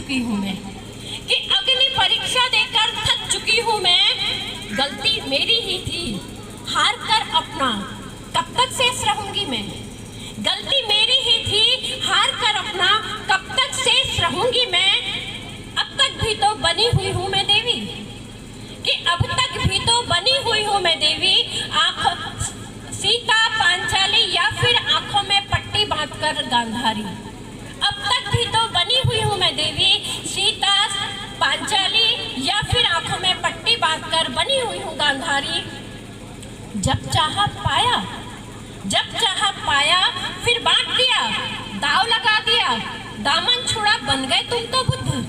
चुकी हूँ मैं, कि अग्नि परीक्षा देकर थक चुकी हूँ मैं। गलती मेरी ही थी, हार कर अपना कब तक शेष रहूंगी मैं। गलती मेरी ही थी, हार कर अपना कब तक शेष रहूंगी मैं। अब तक भी तो बनी हुई हूँ मैं देवी, कि अब तक भी तो बनी हुई हूँ मैं देवी। आंखों सीता पांचाली या फिर आंखों में पट्टी बांधकर गांधारी। अब तक भी तो बनी हुई हूँ मैं देवी, सीता पांचाली या फिर आंखों में पट्टी बांधकर बनी हुई हूँ गांधारी। जब चाहा पाया, जब चाहा पाया फिर बांट दिया, दाव लगा दिया। दामन छुड़ा बन गए तुम तो बुद्ध,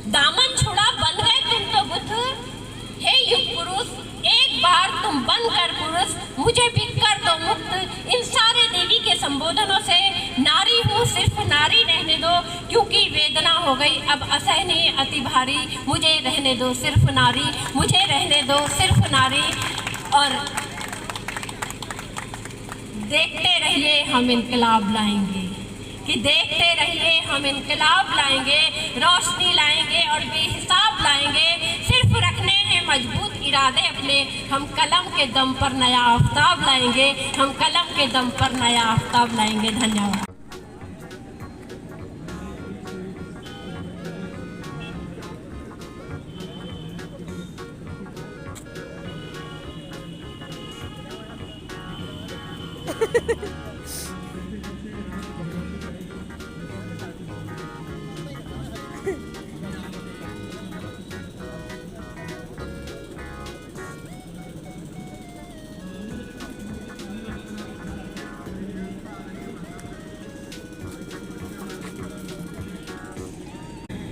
दामन छुड़ा बन गए तुम तो बुद्ध। हे युग पुरुष, एक बार तुम बनकर पुरुष मुझे भी कर दो मुक्त इन सारे देवी के संबोधनों से। नारी हूँ सिर्फ नारी रहने दो, क्योंकि वेदना हो गई अब असहनीय अति भारी। मुझे रहने दो सिर्फ नारी, मुझे रहने दो सिर्फ नारी। और देखते रहिए हम इनकलाब लाएंगे, कि देखते रहिए हम इनकलाब लाएंगे, रोशनी लाएंगे और बेहिसाब लाएंगे। सिर्फ रखने हैं मजबूत इरादे अपने, हम कलम के दम पर नया आफताब लाएंगे, हम कलम के दम पर नया आफताब लाएंगे। धन्यवाद।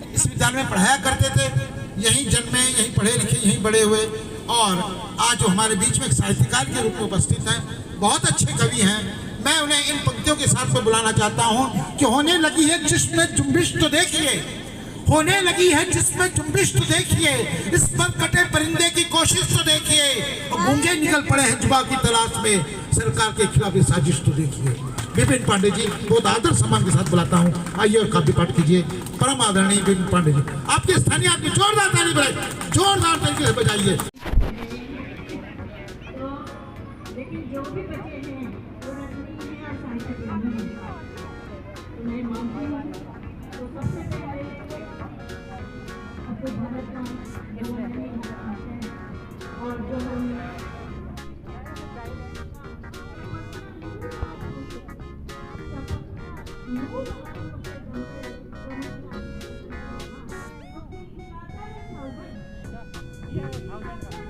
इस विद्यालय में पढ़ाया करते थे, यहीं जन्मे, यहीं पढ़े लिखे, यहीं बड़े हुए। और आज जो हमारे बीच में एक साहित्यकार के रूप में उपस्थित हैं, बहुत अच्छे कवि हैं। मैं उन्हें इन पंक्तियों के साथ में बुलाना चाहता हूं कि होने लगी है जिसमें जुम्बिश तो देखिए, होने लगी है जिसमें जुम्बिश तो देखिए, इस पर कटे परिंदे की कोशिश तो देखिए, और गूंगे निकल पड़े हैं जुबा की तलाश में, सरकार के खिलाफ ये साजिश तो देखिए। विपिन पांडे जी, बहुत आदर सम्मान के साथ बुलाता हूँ, आइए और काव्य पाठ कीजिए। परम आदरणीय विपिन पांडे जी, आपके स्थानीय आपकी जोरदार ताली बजाइए, जोरदार तरीके से बजाइए। लेकिन जो भी बच्चे हैं वो रजनी हैं और साहित्य प्रेमी हैं, तो मैं मानती हूँ। तो सबसे पहले अपने भारत का और जो हम Yeah.